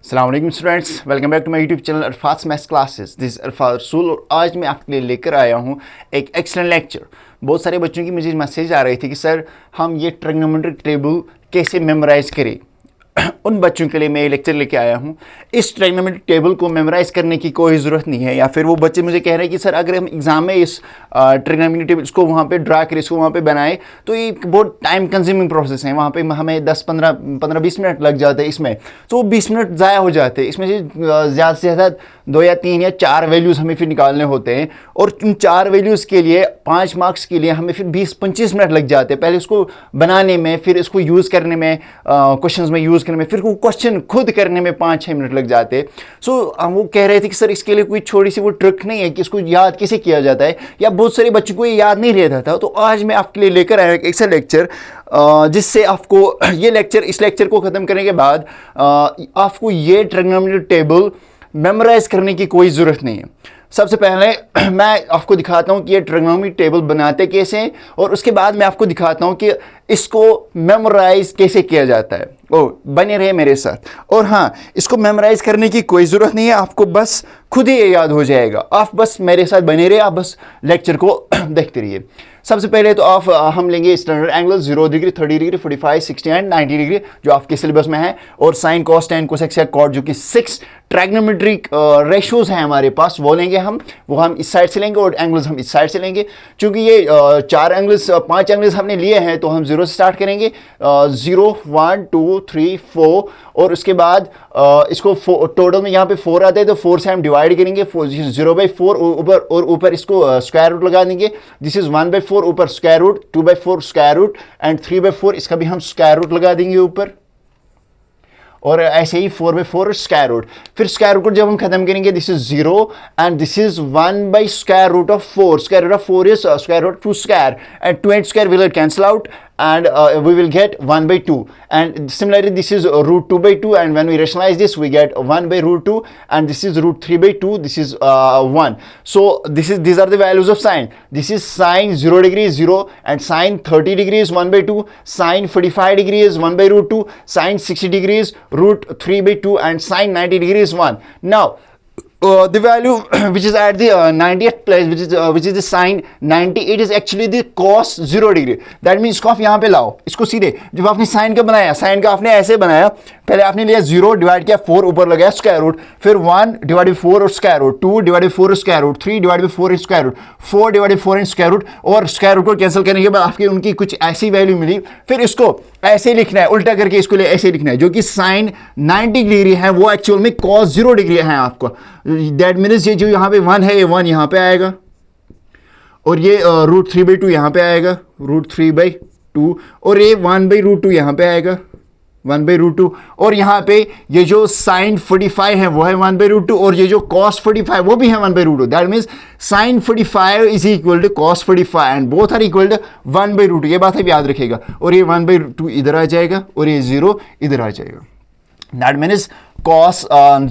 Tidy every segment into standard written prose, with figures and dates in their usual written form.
अस्सलाम वालेकुम students, welcome back to my YouTube channel Arfat maths classes. This Arfat Rasool और आज मैं आपके लिए लेकर आया हूँ एक एक्सलेंट लेक्चर। बहुत सारे बच्चों की मुझे मैसेज आ रही थी कि सर हम ये ट्रिग्नोमेट्रिक टेबल कैसे मेमोराइज़ करें। उन बच्चों के लिए मैं ये लेक्चर लेके आया हूँ। इस ट्रिग्नोमेट्रिक टेबल को मेमोराइज़ करने की कोई ज़रूरत नहीं है, या फिर वो बच्चे मुझे कह रहे हैं कि सर अगर हम एग्ज़ाम में इस ट्रिग्नोमेट्रिक टेबल इसको वहाँ पे ड्रा करें, इसको वहाँ पे बनाएं, तो ये बहुत टाइम कंज्यूमिंग प्रोसेस है। वहाँ पे हमें 10-15-20 मिनट लग जाते हैं इसमें, तो 20 मिनट ज़ाया हो जाते हैं। इसमें से ज़्यादा से ज़्यादा 2 या 3 या 4 वैल्यूज़ हमें फिर निकालने होते हैं, और उन 4 वैल्यूज़ के लिए 5 मार्क्स के लिए हमें फिर 20-25 मिनट लग जाते हैं, पहले उसको बनाने में, फिर इसको यूज़ करने में, क्वेश्चंस में यूज़ करने में, फिर वो क्वेश्चन खुद करने में 5-6 मिनट लग जाते हैं। सो वो कह रहे थे कि सर इसके लिए कोई छोटी सी वो ट्रिक नहीं है कि इसको याद कैसे किया जाता है, या बहुत सारे बच्चों को ये याद नहीं रहता था। तो आज मैं आपके लिए लेकर आया एक ऐसा लेक्चर जिससे आपको इस लेक्चर को ख़त्म करने के बाद आपको ये ट्रिग्नोमेट्रिक टेबल मेमोराइज करने की कोई ज़रूरत नहीं है। सबसे पहले मैं आपको दिखाता हूँ कि ये ट्रिग्नोमेट्रिक टेबल बनाते कैसे हैं, और उसके बाद मैं आपको दिखाता हूँ कि इसको मेमोराइज कैसे किया जाता है। ओ बने रहे मेरे साथ। और हाँ, इसको मेमोराइज करने की कोई ज़रूरत नहीं है, आपको बस खुद ही ये याद हो जाएगा। आप बस मेरे साथ बने रहे, आप बस लेक्चर को देखते रहिए। सबसे पहले तो हम लेंगे standard angle 0 degree, 30 degree, 45, 60 and 90 degree जो आपके सिलेबस में है, और sine, cos, tan, cosec, cot जो कि 6 ट्रिग्नोमेट्रिक रेशियोज हैं हमारे पास, वो लेंगे वो हम इस साइड से लेंगे, और एंगल्स हम इस साइड से लेंगे। चूंकि ये 5 एंगल्स हमने लिए हैं, तो हम 0 से स्टार्ट करेंगे। 0, 1, 2, 3, 4, और उसके बाद इसको टोटल में यहाँ पे 4 आते हैं, तो 4 से हम डिवाइड करेंगे। 0/4 ऊपर इसको स्क्वायर रूट लगा देंगे। दिस इज 1/4 ऊपर square root, 2/4 square root, and 3/4 इसका भी हम स्क्वायर रूट लगा देंगे ऊपर, और ऐसे ही 4/4 स्क्वायर रूट। फिर स्क्वायर रूट जब हम खत्म करेंगे, this is 0 and this is 1/स्क्वायर root of 4। Square root of 4 is square root 2 square, and 2 and square will cancel out, and we will get 1/2. And similarly, this is root 2/2, and when we rationalize this, we get 1/√2, and this is root 3/2. This is 1. So these are the values of sine. This is sine 0 degree is 0, and sine 30 degree is 1/2, sine 45 degree is 1/√2, sine 60 degree is root 3/2, and sine 90 degree is 1. Now the value which is at the 90th place, which is the sine 90, it is actually the cos 0 degree. That means इसको आप यहाँ पे लाओ, इसको सीधे जब आपने sign का बनाया, साइन का आपने ऐसे बनाया, पहले आपने लिया 0 डिवाइड किया 4 ऊपर लगाया स्क्वायर रूट, फिर 1 डिवाइड 4 और square root, 2 divide 4 square root, 3 divide 4 square root, 4 divide 4 square root, और स्क्वायर रूट को कैंसिल करने के बाद आपकी उनकी कुछ ऐसी वैल्यू मिली। फिर इसको ऐसे लिखना है, उल्टा करके इसको ऐसे लिखना है, जो कि साइन 90 डिग्री है वो एक्चुअल में कॉस 0 डिग्री है आपको। दैट मीन्स ये जो यहाँ पे 1 है, ये 1 यहाँ पे आएगा, और ये रूट 3/2 यहाँ पे आएगा, रूट 3/2, और ये 1/√2 यहाँ पे आएगा, 1/√2, और यहाँ पे ये जो साइन 45 है वो है 1/√2, और ये जो कॉस 45 वो भी है 1/√2। That means sine 45 is equal to cos 45, and both are equal to 1/√2। ये बात आप याद रखिएगा, और ये 1/2 इधर आ जाएगा, और ये 0 इधर आ जाएगा। That means cos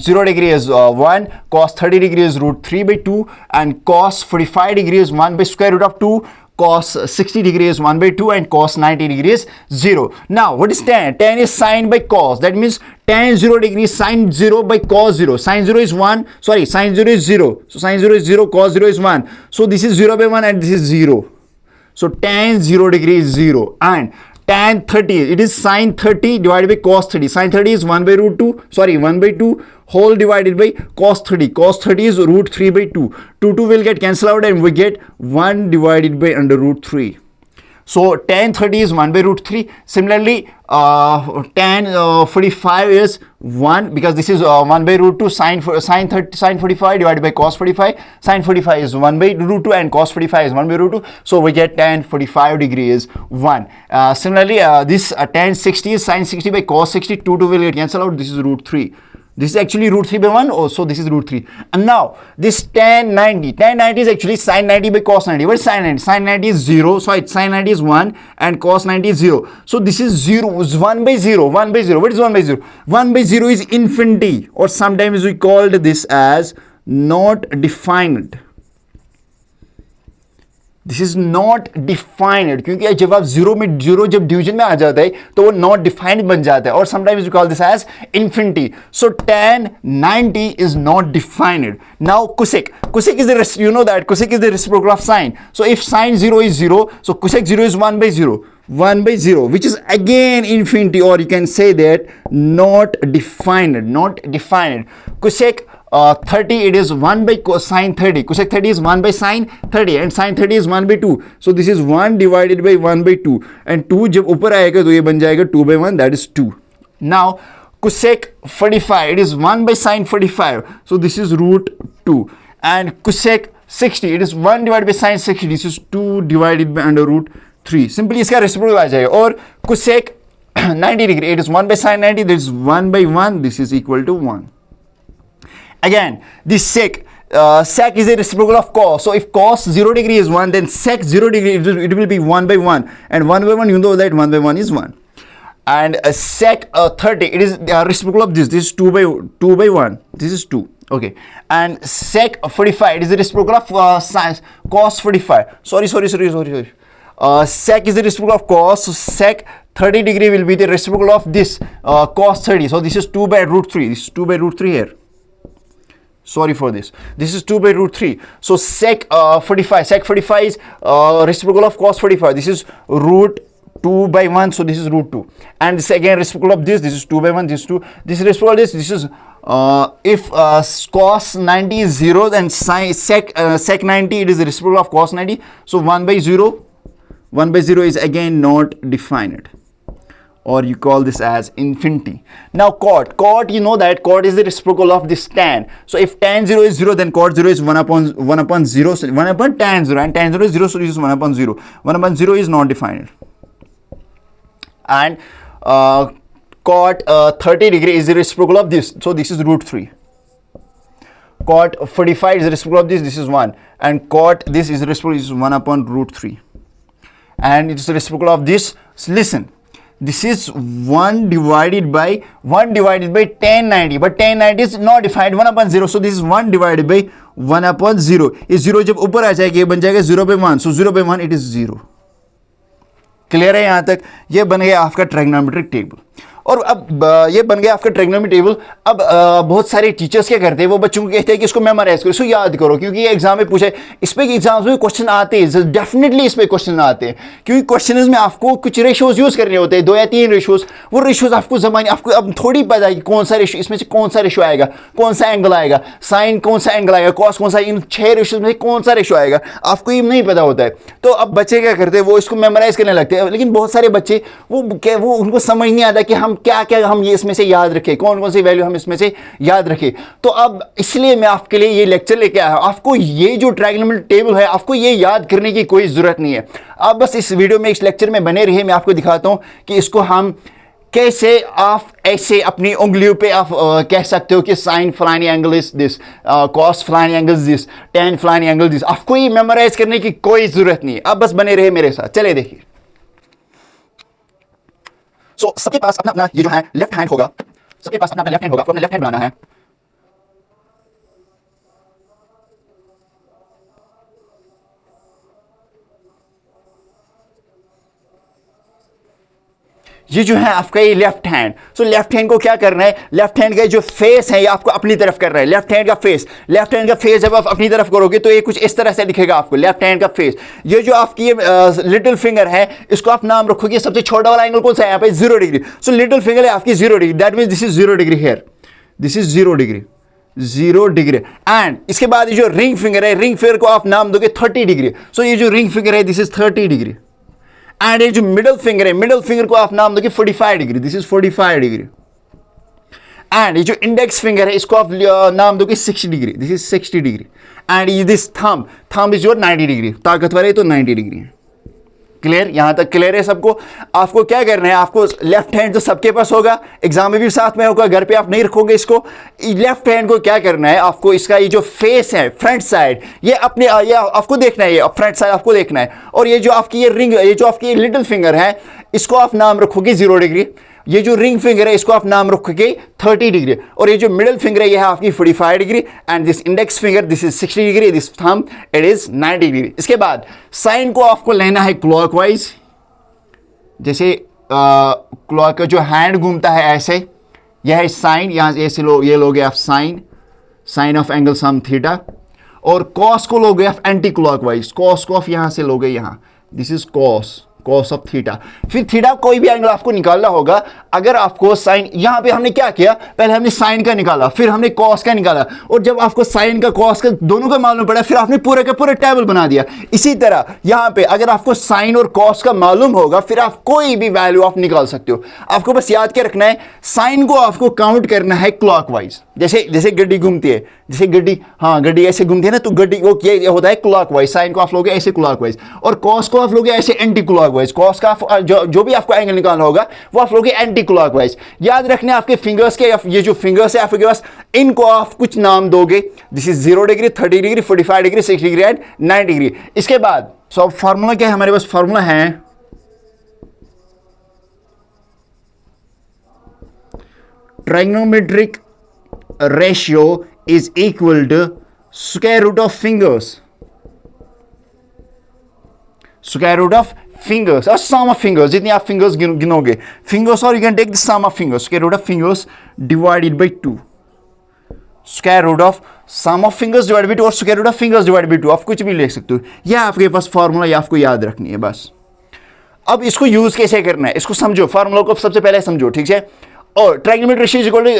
0 degree is 1, cos 30 degree is root 3/2, and cos 45 degree is 1/square root of 2, cos 60 degree is 1/2, and cos 90 degree is 0. Now what is tan? Tan is sine by cos. That means tan 0 degree is sine 0 by cos 0. Sine 0 is 1, sorry, sine 0 is 0. So sine 0 is 0, cos 0 is 1. So this is 0/1 and this is 0. So tan 0 degree is 0, and tan 30, it is sine 30 divided by cos 30. Sine 30 is 1/2 whole divided by cos 30. Cos 30 is root 3/2. 2 will get cancelled out, and we get 1 divided by under root 3. So tan 30 is 1/√3. Similarly, tan 45 is 1, because this is 1/√2. Sine 45 divided by cos 45. Sine 45 is 1/√2, and cos 45 is 1/√2. So we get tan 45 degree is 1. Similarly, this tan 60 is sine 60 by cos 60. 2 will get cancelled out. This is root 3. This is actually root 3/1. Oh, so this is root 3. And now this tan 90. Tan 90 is actually sine 90 by cos 90. What is sine 90? Sine 90 is 0. So sine 90 is 1, and cos 90 is 0. So this is 0. Is 1/0. 1/0. What is 1/0? 1/0 is infinity, or sometimes we called this as not defined. This is not defined, क्योंकि जब आप zero जब division में आ जाता है तो वो not defined बन जाता है, और sometimes we call this as infinity. So tan 90 is not defined. Now cosec is the you know that cosec is the reciprocal of sine. So if sine 0 is 0, so cosec 0 is 1 by 0, 1 by 0, which is again infinity, or you can say that not defined. Cosec 30, it is 1 by sine 30. Cosec 30 is 1 by sine 30, and sine 30 is 1 by 2. So this is 1 divided by 1 by 2, and 2 जब ऊपर आएगा तो ये बन जाएगा 2 by 1, that is 2. Now cosec 45, it is 1 by sine 45, so this is root 2. And cosec 60, it is 1 divided by sine 60, this is 2 divided by under root 3. Simply इसका reciprocal आ जाएगा. और cosec 90 degree, it is 1 by sine 90, this is 1 by 1, this is equal to 1. Again, this sec is a reciprocal of cos. So if cos 0 degree is 1, then sec 0 degree it will be 1 by 1, and 1 by 1, you know that 1 by 1 is 1. And sec 30, it is reciprocal of this. This is 2 by 1. This is 2. Okay. And sec 45, it is the reciprocal of cos 45. Sorry. Sec is the reciprocal of cos. So sec 30 degree will be the reciprocal of this cos 30. So this is 2 by root 3. This is 2 by root 3 here. Sorry for this. This is 2 by root 3. So sec 45. Sec 45 is reciprocal of cos 45. This is root 2 by 1. So this is root 2. And this again reciprocal of this. This is 2 by 1. This is 2. This is reciprocal of this. This is if cos 90 is 0, then sec 90, it is the reciprocal of cos 90. So 1 by 0. 1 by 0 is again not defined, or you call this as infinity. Now cot, you know that cot is the reciprocal of this tan. So if tan 0 is 0, then cot 0 is 1 upon 0, so 1 upon tan 0, and tan 0 is 0, so this is 1 upon 0. 1 upon 0 is not defined. And cot 30 degree is the reciprocal of this, so this is root 3. Cot 45 is the reciprocal of this, this is 1. And cot this is the reciprocal, this is 1 upon root 3. And it is the reciprocal of this. So listen, this is 1 divided by tan 90, but tan 90 is not defined, 1 upon 0, so this is 1 divided by 1 upon 0. ये 0 जब ऊपर आ जाएगा ये बन जाएगा 0 by 1, so 0 by 1 it is 0. Clear है यहाँ तक? ये बन गया आपका ट्रायगोनोमेट्रिक टेबल. और अब ये बन गया आपका ट्रायगोनोमेट्रिक टेबल. अब बहुत सारे टीचर्स क्या करते हैं, वो बच्चों को कहते हैं कि इसको मेमोराइज करो, इसको याद करो, क्योंकि ये एग्जाम में पूछे. इस पे एग्जाम्स में क्वेश्चन आते हैं, डेफिनेटली इस पे क्वेश्चन आते हैं, क्योंकि क्वेश्चन में आपको कुछ रेशियोज यूज करने होते हैं, 2 या 3 रेशियोज. वो रेशियोज आपको जमानी आपको अब थोड़ी पता है कि कौन सा रेशियो, इसमें से कौन सा रेशियो आएगा, कौन सा एंगल आएगा, साइन कौन सा एंगल आएगा, कॉस कौन सा, इन 6 रेशियोज में कौन सा रेशियो आएगा, आपको ये नहीं पता होता है. तो अब बच्चे क्या करते हैं, वो इसको मेमोराइज करने लगते हैं. लेकिन बहुत सारे बच्चे वो उनको समझ नहीं आता कि हम क्या हम ये इसमें से याद रखें, कौन कौन सी वैल्यू हम इसमें से याद रखें. तो अब इसलिए मैं आपके लिए ये लेक्चर लेके आया हूं. आपको ये जो ट्रायगोनोमेट्रिक टेबल है, आपको ये याद करने की कोई जरूरत नहीं है. आप बस इस वीडियो में, इस लेक्चर में बने रहिए. मैं आपको दिखाता हूं कि इसको हम कैसे आप ऐसे अपनी उंगलियों पे आप कह सकते हो कि साइन फलानी एंगल इज दिस, कॉस फलानी एंगल इज दिस, टेन फलानी एंगल दिस. आपको ये मेमोराइज करने की कोई जरूरत नहीं है. आप बस बने रहे मेरे साथ. चलिए देखिए. सो सबके पास अपना अपना ये जो है लेफ्ट हैंड होगा, सबके पास अपना अपना लेफ्ट हैंड होगा. आपको अपना लेफ्ट हैंड बनाना है. ये जो है आपका ये left hand. So left hand को क्या करना है, लेफ्ट हैंड का जो फेस है ये आपको अपनी तरफ करना है. लेफ्ट हैंड का फेस जब आप अपनी तरफ करोगे तो ये कुछ इस तरह से दिखेगा आपको, लेफ्ट हैंड का फेस. ये जो आपकी लिटिल फिंगर है, इसको आप नाम रखोगे, सबसे छोटा वाला एंगल कौन सा है यहाँ पे, 0 डिग्री. सो लिटिल फिंगर है आपकी 0 degree, that means this is 0 degree here, this is 0 degree, 0 degree. And इसके बाद ये जो रिंग फिंगर है, रिंग फिंगर को आप नाम दोगे 30 डिग्री. सो ये जो रिंग फिंगर है दिस इज 30 डिग्री. एंड ये जो मिडल फिंगर है, मिडल फिंगर को आप नाम दोगे 45 degree, this is 45 degree. And ये जो इंडेक्स फिंगर है इसको आप नाम दोगे 60 degree, this is 60 degree. And ये this thumb is your 90 degree, ताकतवर है तो 90 डिग्री है. क्लियर? यहां तक क्लियर है सबको? आपको क्या करना है, आपको लेफ्ट हैंड तो सबके पास होगा, एग्जाम में भी साथ में होगा, घर पे आप नहीं रखोगे इसको. लेफ्ट हैंड को क्या करना है, आपको इसका ये जो फेस है, फ्रंट साइड, ये अपने ये आपको देखना है, ये फ्रंट साइड आपको देखना है. और ये जो आपकी ये रिंग, ये जो आपकी लिटिल फिंगर है, इसको आप नाम रखोगे 0 डिग्री. ये जो रिंग फिंगर है इसको आप नाम रखोगे 30 डिग्री, और ये जो मिडिल फिंगर है ये है आपकी 45 degree, and this index finger this is 60 degree, this thumb it is 90 degree. इसके बाद साइन को आपको लेना है क्लॉकवाइज, जैसे क्लॉक का जो हैंड घूमता है ऐसे, यह है साइन, यहाँ ऐसे ये लोगे आप sine, sine of angle some theta, और कॉस को लोगे आप एंटी क्लॉकवाइज, कॉस को आप यहाँ से लोगे यहाँ, this is cos, cos of theta. फिर थीटा कोई भी एंगल आपको निकालना होगा, अगर आपको साइन, यहां पे हमने क्या किया, पहले हमने साइन का निकाला, फिर हमने कॉस का निकाला, और जब आपको साइन का कॉस का दोनों का मालूम पड़ा फिर आपने पूरे का पूरे टेबल बना दिया। इसी तरह यहां पे अगर आपको साइन और कॉस का मालूम होगा फिर आप कोई भी वैल्यू आप निकाल सकते हो। आपको बस याद क्या रखना है, साइन को आपको काउंट करना है क्लॉकवाइज, जैसे जैसे गड्डी घूमती है, जैसे गड्डी, हाँ गड्डी ऐसे घूमती है ना, तो गड्डी वो ये होता है क्लॉकवाइज, साइन को आप लोगे ऐसे क्लॉकवाइज, और कॉस को आप लोगे ऐसे एंटी क्लॉकवाइज, कॉस का जो भी आपको एंगल निकालना होगा वो आप लोगे एंटी क्लॉकवाइज। याद रखने आपके फिंगर्स के, ये जो फिंगर्स है आपके पास, इनको आप कुछ नाम दोगे, this is 0 degree, 30 degree, 45 degree, 60 degree and 90 degree. इसके बाद सो फार्मूला क्या है हमारे पास, फार्मूला है trigonometric ratio is equal to square root of fingers, square root of fingers or sum of fingers, जितनी आप fingers गिनोगे, fingers, or you can take the sum of fingers, square root of fingers divided by 2, square root of sum of fingers divided by 2 और square root of fingers divided by 2, आप कुछ भी लिख सकते हो। यह आपके पास फार्मूला, यह आपको याद रखनी है बस। अब इसको यूज कैसे करना है, इसको समझो, फार्मूला को सबसे पहले समझो, ठीक है। और trigonometric ratio is equal to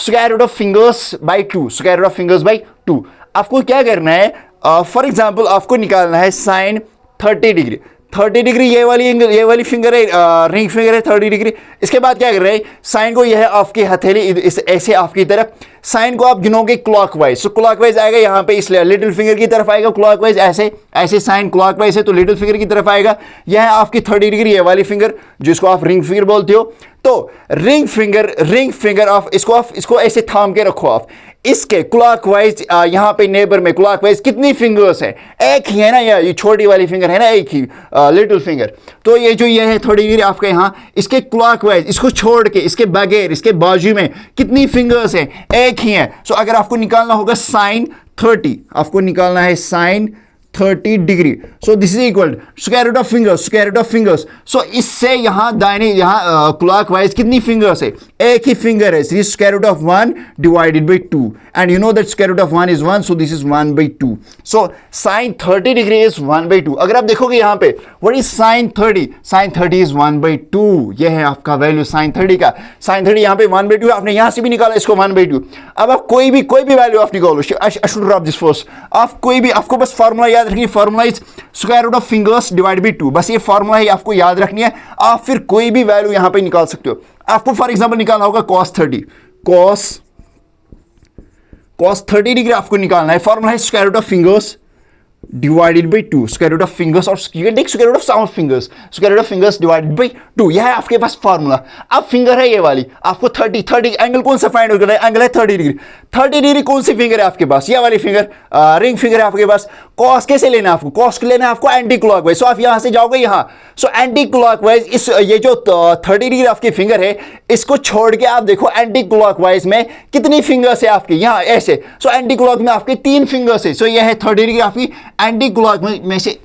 square root of fingers by 2, square root of fingers by 2। आपको क्या करना है, फॉर एग्जांपल आपको निकालना है साइन 30 डिग्री, 30 डिग्री ये वाली फिंगर है, रिंग फिंगर है 30 डिग्री। इसके बाद क्या कर रहे हैं, साइन को यह है आपकी हथेली ऐसे आपकी तरफ, साइन को आप गिनोगे क्लॉकवाइज, सो क्लॉकवाइज आएगा यहाँ पे, इसलिए लिटिल फिंगर की तरफ आएगा क्लॉकवाइज, ऐसे ऐसे साइन क्लॉकवाइज है तो लिटिल फिंगर की तरफ आएगा। यह है आपकी 30 डिग्री ये वाली फिंगर जिसको आप रिंग फिंगर बोलते हो, तो रिंग फिंगर ऑफ इसको ऐसे थाम के रखो आप, इसके क्लॉकवाइज यहाँ पे नेबर में क्लॉकवाइज कितनी फिंगर्स है, एक ही है ना, ये छोटी वाली फिंगर है ना, एक ही लिटिल फिंगर, तो ये जो ये है 30 डिग्री आपका यहाँ, इसके क्लॉकवाइज, इसको छोड़ के, इसके बगैर, इसके बाजू में कितनी फिंगर्स है, एक ही है। सो अगर आपको निकालना होगा साइन 30, आपको निकालना है sine 30 degree, so this is equal square root of fingers, so इससे यहाँ दाहिने यहाँ क्लॉकवाइज कितनी फिंगर्स है, एक ही फिंगर है, square root of 1 divided by 2, and you know that square root of 1 is 1, so this is 1/2, सो साइन 30 डिग्री इज 1/2। अगर आप देखोगे यहाँ पे what is sine 30, sine 30 is 1/2, यह है आपका वैल्यू साइन 30 का, साइन 30 यहाँ पे 1/2, आपने यहाँ से भी निकाला इसको 1/2। अब आप कोई भी वैल्यू आप निकालो, I should drop this first, आप कोई भी, आपको बस फार्मूला याद रखिए, formula is square root of fingers divide by 2, बस ये फार्मूला है, आपको याद रखनी है। आप फिर कोई भी वैल्यू यहां पे निकाल सकते हो। आपको फॉर एग्जांपल निकालना होगा cos 30, cos 30 डिग्री आपको निकालना है, फार्मूला है square root of fingers divided by 2, square root of fingers, और you can take square root of sum of fingers, square root of fingers divided by 2, यह है आपके पास फार्मूला। अब फिंगर है ये वाली, आपको 30 एंगल कौन सा फाइंड करना है, एंगल है 30 डिग्री, 30 डिग्री कौन सी फिंगर है आपके पास, ये वाली फिंगर रिंग फिंगर है आपके पास। कॉस कैसे लेना है आपको, कॉस लेना है आपको एंटी क्लॉकवाइज, सो आप यहां से जाओगे यहां, सो एंटी क्लॉकवाइज, इस ये जो 30 डिग्री आपकी फिंगर है इसको छोड़ के आप देखो एंटी क्लॉकवाइज में कितनी फिंगर्स है आपकी, यहां ऐसे, सो एंटी क्लॉक में आपके 3 फिंगर्स है, सो ये है 30 डिग्री आपकी एंटी क्लॉक में से।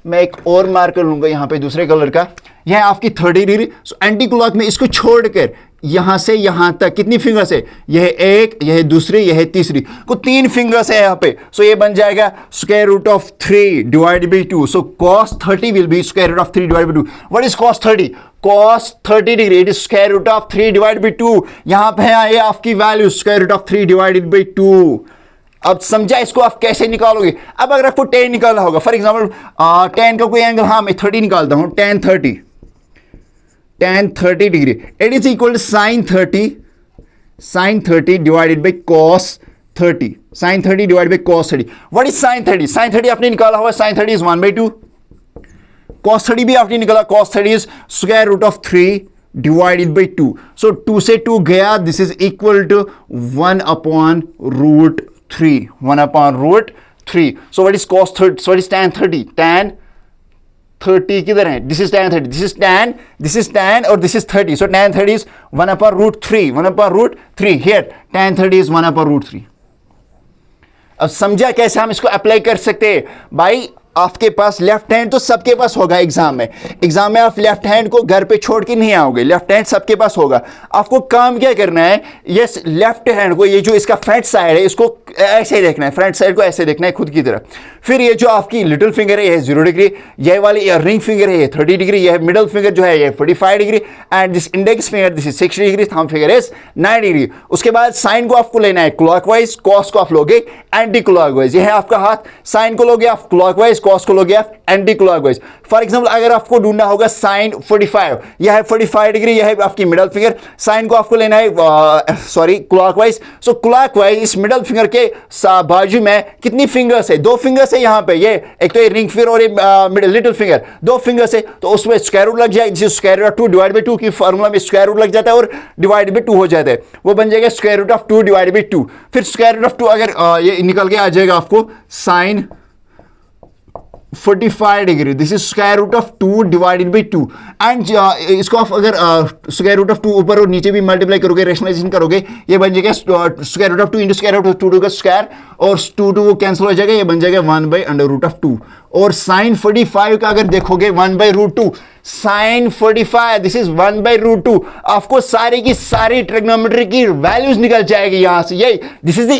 मैं एक और मार्कर लूंगा यहाँ पे दूसरे कलर का, यह है आपकी 30 डिग्री, सो एंटी क्लॉक में इसको छोड़कर यहां से यहां तक कितनी फिंगर्स है, यह एक, यह दूसरी, यह तीसरी, को 3 फिंगर्स है यहाँ पे, सो ये बन जाएगा square root of 3 divide by 2, so cos 30 will be square root of 3 divide by 2। What is cos 30, cos 30 degree it is square root of 3 divide by 2, यहां पे है आपकी value square root of 3 divided by 2। अब समझा इसको आप कैसे निकालोगे। अब अगर आपको tan निकालना होगा, फॉर एग्जाम्पल tan का कोई एंगल, हाँ मैं 30 निकालता हूं, tan 30 degree it is equal to sine 30 divided by cos 30, sine 30 divided by cos 30। What is sine 30, sine 30 आपने निकाला हुआ, साइन 30 इज 1/2, cos 30 भी आपने निकाला, cos 30 is square root of 3 divided by 2, so 2 से 2 गया, this is equal to 1/√3, 1/√3। So what is cos 30, so what is tan 30, tan 30 किधर है, this is tan 30, this is tan और this is 30, so tan 30 is 1/√3, 1/√3 here tan 30 is 1/√3। अब समझा कैसे हम इसको अप्लाई कर सकते हैं भाई। आपके पास लेफ्ट हैंड तो सबके पास होगा एग्जाम में आप लेफ्ट हैंड को घर पे छोड़ के नहीं आओगे, लेफ्ट हैंड सबके पास होगा। आपको काम क्या करना है, ये लेफ्ट हैंड को, ये जो इसका फ्रंट साइड है इसको ऐसे देखना है, फ्रंट साइड को ऐसे देखना है खुद की तरफ। फिर ये जो आपकी लिटिल फिंगर है ये 0 डिग्री, ये वाली ये रिंग फिंगर है ये 30 डिग्री, ये मिडल फिंगर जो है ये 45 degree and this index finger this is 60 degree, thumb finger is 9 degree. उसके बाद साइन को आपको लेना है क्लॉकवाइज, कॉस को आप लोगे एंटी क्लॉकवाइज। ये है आपका हाथ, साइन को लोगे आप क्लॉकवाइज, कॉस को लोगे आप एंटी क्लॉकवाइज। फॉर एग्जांपल अगर आपको ढूंढना होगा साइन 45, यह है 45 डिग्री, यह है आपकी मिडल फिंगर। साइन को आपको लेना है क्लॉकवाइज, सो क्लॉकवाइज इस मिडल फिंगर के बाजू में कितनी फिंगर्स है, 2 फिंगर्स है यहाँ पे, ये एक तो ये रिंग फिंगर और ये लिटिल फिंगर, 2 फिंगर्स है, तो उसमें स्क्वायर रूट लग जाएगा, जिसे square root of 2 divide by 2 की फॉर्मूला में स्क्वायर रूट लग जाता है और डिवाइड बाई 2 हो जाता है, वो बन जाएगा square root of 2 divide by 2। फिर स्क्वायर रूट ऑफ 2 अगर ये निकल के आ जाएगा आपको sine 45 degree, this is square root of 2 divided by 2 and इसको आप अगर स्क्वायर रूट ऑफ 2 ऊपर और नीचे भी मल्टीप्लाई करोगे, रेशनलाइजेशन करोगे, ये बन जाएगा square root of 2 into square root of 2 का स्क्वायर और 2 कैंसिल हो जाएगा, ये बन जाएगा 1/√2। और साइन 45 का अगर देखोगे 1/√2, साइन 45 दिस इज 1/√2। आपको सारी की सारी ट्रिग्नोमेट्री की वैल्यूज निकल जाएगी यहां से। यही this is the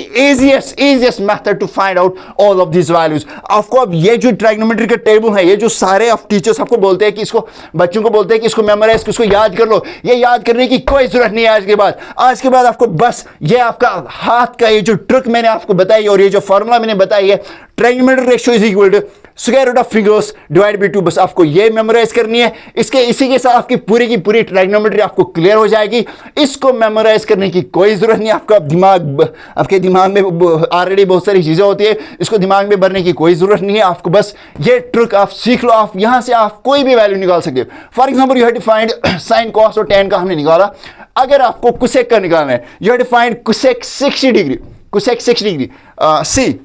easiest method to find out all of this values. आपको अब ये जो ट्रिग्नोमेट्री का टेबल है, ये जो सारे आप टीचर्स आपको बोलते हैं कि इसको, बच्चों को बोलते हैं कि इसको मेमोराइज, इसको याद कर लो, ये याद करने की कोई जरूरत नहीं है आज के बाद आपको बस ये आपका हाथ का ये जो ट्रिक मैंने आपको बताई और ये जो फॉर्मूला मैंने बताई है, trigonometry ratio is equal to square root of figures divide by 2, बस आपको ये मेमोराइज करनी है। इसी के साथ आपकी पूरी की पूरी ट्रिग्नोमेट्री आपको क्लियर हो जाएगी। इसको मेमोराइज करने की कोई जरूरत नहीं, आपके दिमाग में ऑलरेडी बहुत सारी चीजें होती है, इसको दिमाग में भरने की कोई जरूरत नहीं है। आपको बस ये ट्रिक आप सीख लो, आप यहां से आप कोई भी वैल्यू निकाल सकते हो। For example you have to find sine, cos और tan का हमने निकाला। अगर आपको कोसेक का निकालना है, you have to find cosec 60 degree, cosec 60 degree, see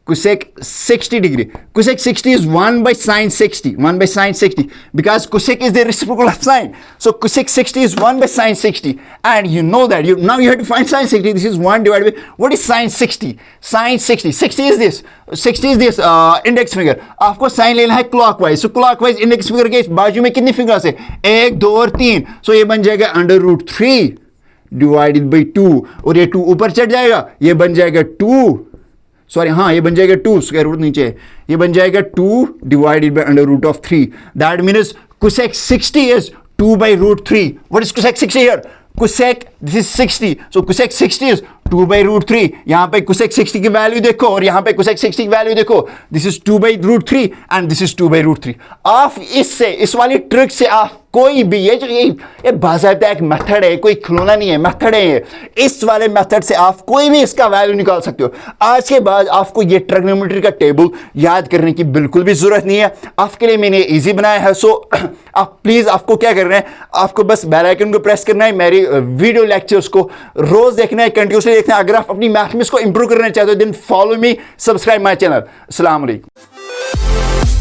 cosec 60 degree. Cosec 60 is 1 by sine 60. 1 by sine 60. Because cosec is the reciprocal of sine. So cosec 60 is 1 by sine 60. And you know that. Now you have to find sine 60. This is 1 divided by... What is sine 60? Sine 60. 60 is this. 60 is this index finger. आपको sign लेना है clockwise. So clockwise index finger के बाजू में कितनी fingers है? 1, 2 और 3. So ये बन जाएगा √3 डिवाइडेड बाई 2. और ये 2 ऊपर चढ़ जाएगा. ये बन जाएगा 2. सॉरी, हाँ, ये बन जाएगा 2, स्क्वायर रूट नीचे है, ये बन जाएगा 2 divided by √3। That means cosec 60 is 2/√3। What is cosec 60 here? cosec this is 60, so cosec 60 is 2/√3। यहां पे cosec 60 की वैल्यू देखो और यहां पे cosec 60 की वैल्यू देखो, this is 2/√3 and this is 2/√3। आप इससे, इस वाली ट्रिक से आप कोई भी ये बाज़ाब्ता एक मेथड है, कोई खिलौना नहीं है, मेथड है ये। इस वाले मेथड से आप कोई भी इसका वैल्यू निकाल सकते हो। आज के बाद आपको ये ट्रिग्नोमेट्री का टेबल याद करने की बिल्कुल भी जरूरत नहीं है, आपके लिए मैंने इजी बनाया है। सो आप प्लीज, आपको क्या करना है, आपको बस बेल आइकन को प्रेस करना है, मेरी वीडियो लेक्चर्स को रोज देखना है, कंटिन्यूसली देखना है। अगर आप अपनी मैथमेटिक्स को इंप्रूव करना चाहते हो then follow me, subscribe my channel. अस्सलाम वालेकुम।